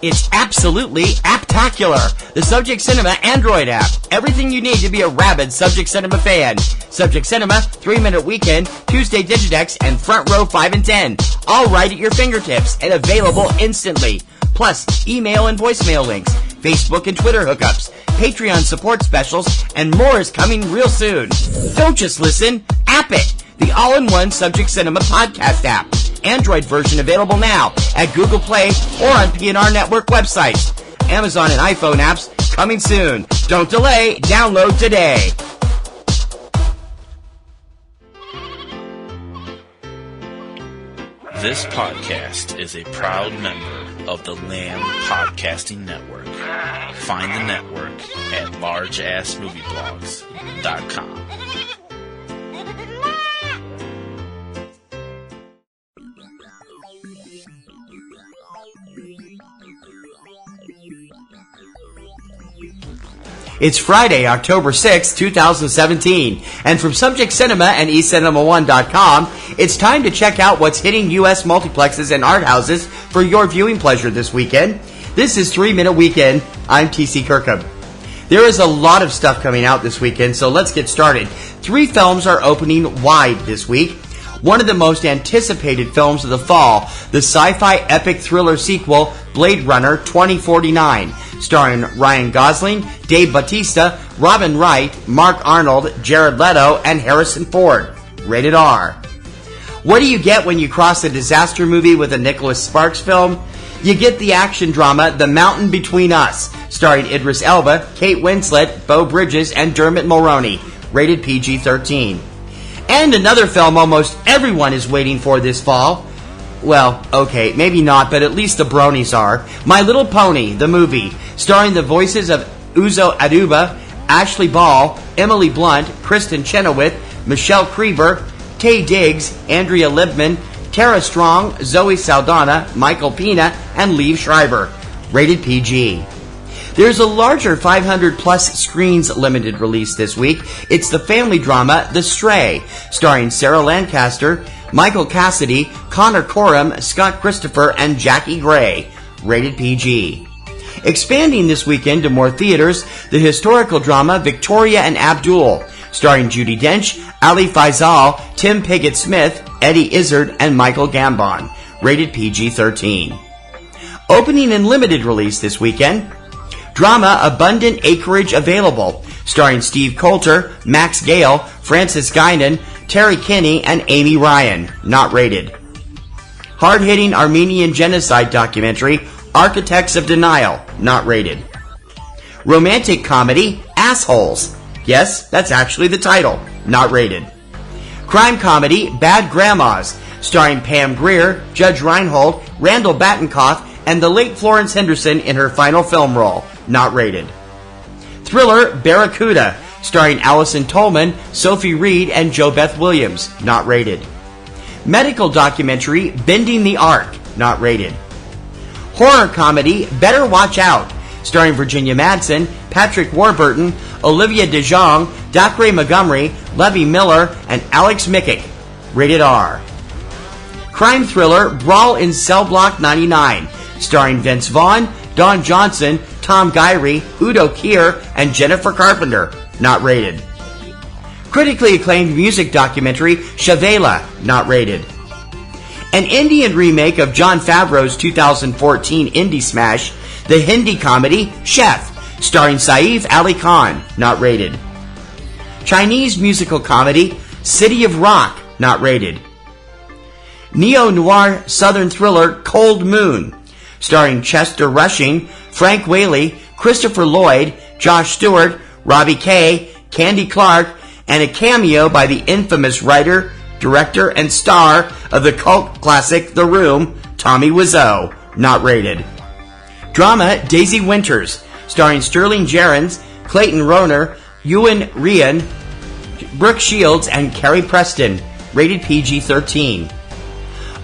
It's absolutely apptacular. The Subject Cinema Android app. Everything you need to be a rabid Subject Cinema fan. Subject Cinema, 3-Minute Weekend, Tuesday Digidex, and Front Row 5 and 10. All right at your fingertips and available instantly. Plus, email and voicemail links, Facebook and Twitter hookups, Patreon support specials, and more is coming real soon. Don't just listen, app it. The all-in-one Subject Cinema podcast app. Android version available now at Google Play or on PNR Network websites. Amazon and iPhone apps coming soon. Don't delay. Download today. This podcast is a proud member of the Lamb Podcasting Network. Find the network at largeassmovieblogs.com. It's Friday, October 6, 2017, and from Subject Cinema and eCinemaOne.com, it's time to check out what's hitting U.S. multiplexes and art houses for your viewing pleasure this weekend. This is 3-Minute Weekend. I'm TC Kirkham. There is a lot of stuff coming out this weekend, so let's get started. 3 films are opening wide this week. One of the most anticipated films of the fall, the sci-fi epic thriller sequel, Blade Runner 2049, starring Ryan Gosling, Dave Bautista, Robin Wright, Mark Arnold, Jared Leto, and Harrison Ford. Rated R. What do you get when you cross a disaster movie with a Nicholas Sparks film? You get the action drama The Mountain Between Us, starring Idris Elba, Kate Winslet, Beau Bridges, and Dermot Mulroney. Rated PG-13. And another film almost everyone is waiting for this fall. Well, okay, maybe not, but at least the bronies are. My Little Pony, the movie, starring the voices of Uzo Aduba, Ashley Ball, Emily Blunt, Kristen Chenoweth, Michelle Creeber, Taye Diggs, Andrea Libman, Tara Strong, Zoe Saldana, Michael Pena, and Liev Schreiber. Rated PG. There's a larger 500-plus screens limited release this week. It's the family drama The Stray, starring Sarah Lancaster, Michael Cassidy, Connor Coram, Scott Christopher, and Jackie Gray. Rated PG. Expanding this weekend to more theaters, the historical drama Victoria and Abdul, starring Judi Dench, Ali Faisal, Tim Pigott-Smith, Eddie Izzard, and Michael Gambon. Rated PG-13. Opening in limited release this weekend, drama Abundant Acreage Available, starring Steve Coulter, Max Gale, Francis Guinan, Terry Kinney, and Amy Ryan. Not rated. Hard-hitting Armenian genocide documentary Architects of Denial. Not rated. Romantic comedy Assholes. Yes, that's actually the title. Not rated. Crime comedy Bad Grandmas, starring Pam Grier, Judge Reinhold, Randall Battenkoff, and the late Florence Henderson in her final film role. Not rated. Thriller Barracuda, starring Allison Tolman, Sophie Reed, and JoBeth Williams. Not rated. Medical documentary Bending the Arc. Not rated. Horror comedy Better Watch Out, starring Virginia Madsen, Patrick Warburton, Olivia DeJonge, Dacre Montgomery, Levy Miller, and Alex Mikic. Rated R. Crime thriller Brawl in Cell Block 99, starring Vince Vaughn, Don Johnson, Tom Gyrie, Udo Kier, and Jennifer Carpenter. Not rated. Critically acclaimed music documentary Shavela. Not rated. An Indian remake of Jon Favreau's 2014 indie smash, the Hindi comedy Chef, starring Saif Ali Khan. Not rated. Chinese musical comedy City of Rock. Not rated. Neo-noir southern thriller Cold Moon, starring Chester Rushing, Frank Whaley, Christopher Lloyd, Josh Stewart, Robbie Kay, Candy Clark, and a cameo by the infamous writer, director, and star of the cult classic The Room, Tommy Wiseau. Not rated. Drama Daisy Winters, starring Sterling Gerrans, Clayton Rohner, Ewan Ryan, Brooke Shields, and Carrie Preston. Rated PG-13.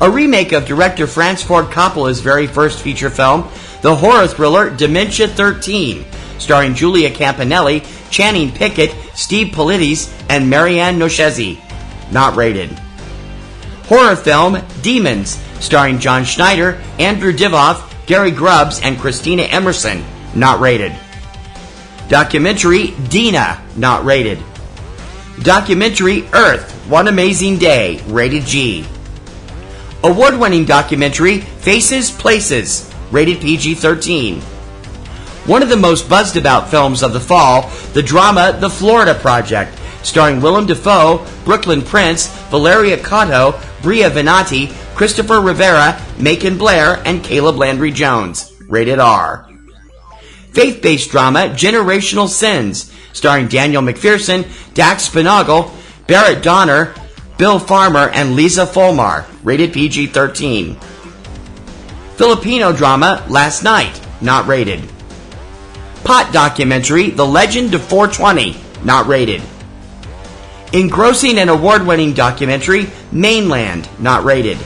A remake of director Francis Ford Coppola's very first feature film, the horror thriller Dementia 13, starring Julia Campanelli, Channing Pickett, Steve Politis, and Marianne Nochezi. Not rated. Horror film Demons, starring John Schneider, Andrew Divoff, Gary Grubbs and Christina Emerson, not rated. Documentary Dina, not rated. Documentary Earth, One Amazing Day, rated G. Award-winning documentary Faces, Places, rated PG-13. One of the most buzzed about films of the fall, the drama The Florida Project, starring Willem Dafoe, Brooklyn Prince, Valeria Cotto, Bria Venati, Christopher Rivera, Macon Blair, and Caleb Landry Jones, rated R. Faith-based drama Generational Sins, starring Daniel McPherson, Dax Spinagle, Barrett Donner, Bill Farmer, and Lisa Folmar, rated PG-13. Filipino drama Last Night, not rated. Pot documentary The Legend of 420, not rated. Engrossing and award-winning documentary Mainland, not rated.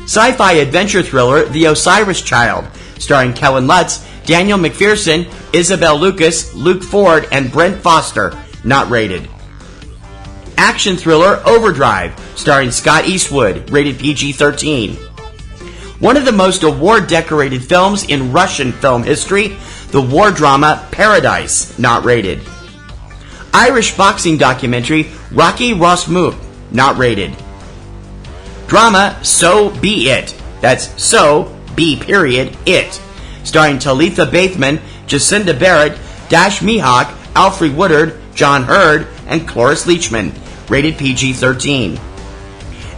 Sci-fi adventure thriller The Osiris Child, starring Kellen Lutz, Daniel McPherson, Isabel Lucas, Luke Ford, and Brent Foster, not rated. Action thriller Overdrive, starring Scott Eastwood, rated PG-13. One of the most award-decorated films in Russian film history, the war drama Paradise, not rated. Irish boxing documentary Rocky Rosmuk, not rated. Drama So Be It, that's So Be Period It, starring Talitha Bateman, Jacinda Barrett, Dash Mihawk, Alfred Woodard, John Hurd, and Cloris Leachman, rated PG-13.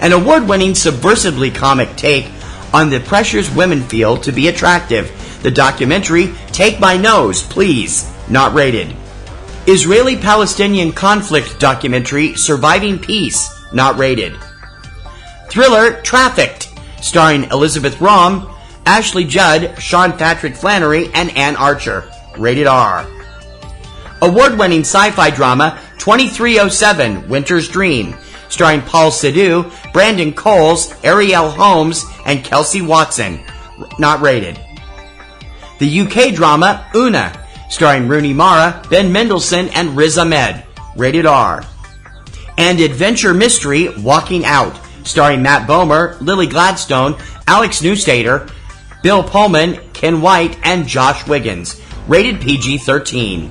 An award-winning subversively comic take on the pressures women feel to be attractive, the documentary Take My Nose, Please, not rated. Israeli-Palestinian conflict documentary Surviving Peace, not rated. Thriller Trafficked, starring Elizabeth Rom, Ashley Judd, Sean Patrick Flannery, and Ann Archer, rated R. Award-winning sci-fi drama 2307 Winter's Dream, starring Paul Sadu, Brandon Coles, Ariel Holmes, and Kelsey Watson, not rated. The UK drama Una, starring Rooney Mara, Ben Mendelsohn, and Riz Ahmed, rated R. And adventure mystery Walking Out, starring Matt Bomer, Lily Gladstone, Alex Newstater, Bill Pullman, Ken White, and Josh Wiggins, rated PG-13.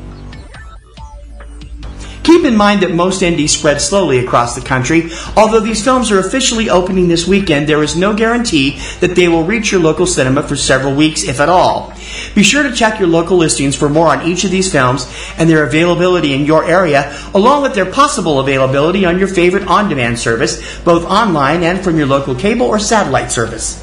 Keep in mind that most indies spread slowly across the country. Although these films are officially opening this weekend, there is no guarantee that they will reach your local cinema for several weeks, if at all. Be sure to check your local listings for more on each of these films and their availability in your area, along with their possible availability on your favorite on-demand service, both online and from your local cable or satellite service.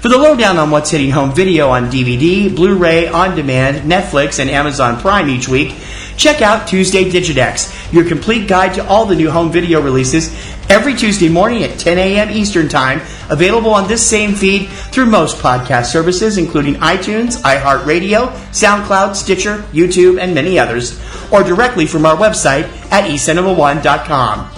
For the lowdown on what's hitting home video on DVD, Blu-ray, on-demand, Netflix, and Amazon Prime each week, check out Tuesday Digidex, your complete guide to all the new home video releases, every Tuesday morning at 10 a.m. Eastern Time, available on this same feed through most podcast services, including iTunes, iHeartRadio, SoundCloud, Stitcher, YouTube, and many others, or directly from our website at eCinemaOne.com.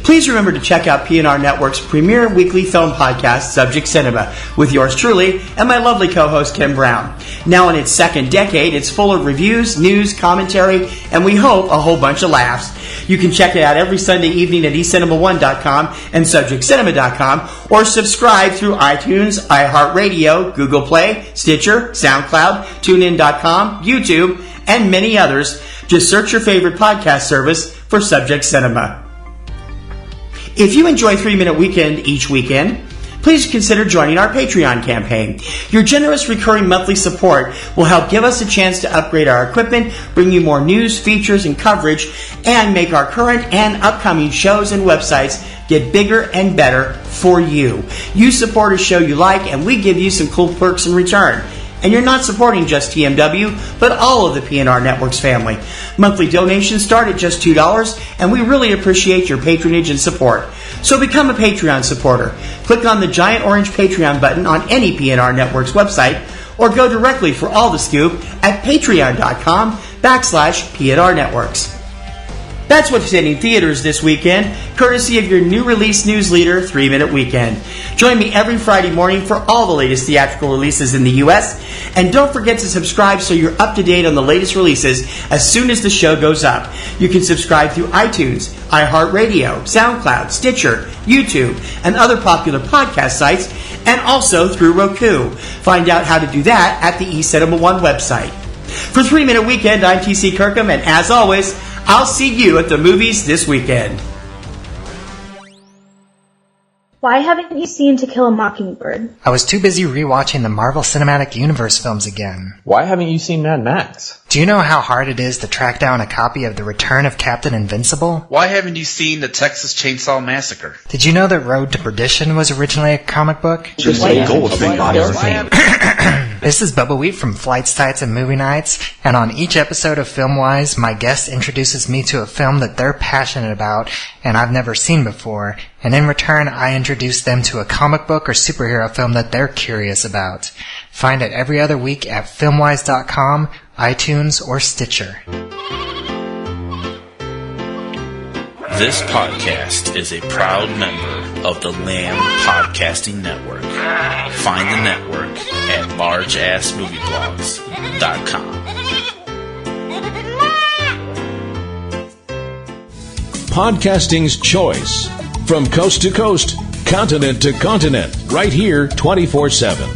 Please remember to check out PNR Networks' premier weekly film podcast, Subject Cinema, with yours truly and my lovely co-host, Kim Brown. Now in its second decade, it's full of reviews, news, commentary, and we hope a whole bunch of laughs. You can check it out every Sunday evening at eCinemaOne.com and SubjectCinema.com, or subscribe through iTunes, iHeartRadio, Google Play, Stitcher, SoundCloud, TuneIn.com, YouTube, and many others. Just search your favorite podcast service for Subject Cinema. If you enjoy 3-Minute Weekend each weekend, please consider joining our Patreon campaign. Your generous recurring monthly support will help give us a chance to upgrade our equipment, bring you more news, features, and coverage, and make our current and upcoming shows and websites get bigger and better for you. You support a show you like, and we give you some cool perks in return. And you're not supporting just TMW, but all of the PNR Networks family. Monthly donations start at just $2, and we really appreciate your patronage and support. So become a Patreon supporter. Click on the giant orange Patreon button on any PNR Networks website, or go directly for all the scoop at patreon.com/PNR Networks. That's what's hitting theaters this weekend, courtesy of your new release news leader, 3-Minute Weekend. Join me every Friday morning for all the latest theatrical releases in the U.S., and don't forget to subscribe so you're up to date on the latest releases as soon as the show goes up. You can subscribe through iTunes, iHeartRadio, SoundCloud, Stitcher, YouTube, and other popular podcast sites, and also through Roku. Find out how to do that at the eCinemaOne website. For 3 Minute Weekend, I'm TC Kirkham, and as always, I'll see you at the movies this weekend. Why haven't you seen To Kill a Mockingbird? I was too busy rewatching the Marvel Cinematic Universe films again. Why haven't you seen Mad Max? Do you know how hard it is to track down a copy of The Return of Captain Invincible? Why haven't you seen the Texas Chainsaw Massacre? Did you know that Road to Perdition was originally a comic book? This is Bubba Wheat from Flights, Tights, and Movie Nights, and on each episode of Filmwise, my guest introduces me to a film that they're passionate about and I've never seen before, and in return, I introduce them to a comic book or superhero film that they're curious about. Find it every other week at filmwise.com, iTunes, or Stitcher. This podcast is a proud member of the Lamb Podcasting Network. Find the network at largeassmovieblogs.com. Podcasting's choice. From coast to coast, continent to continent, right here 24/7.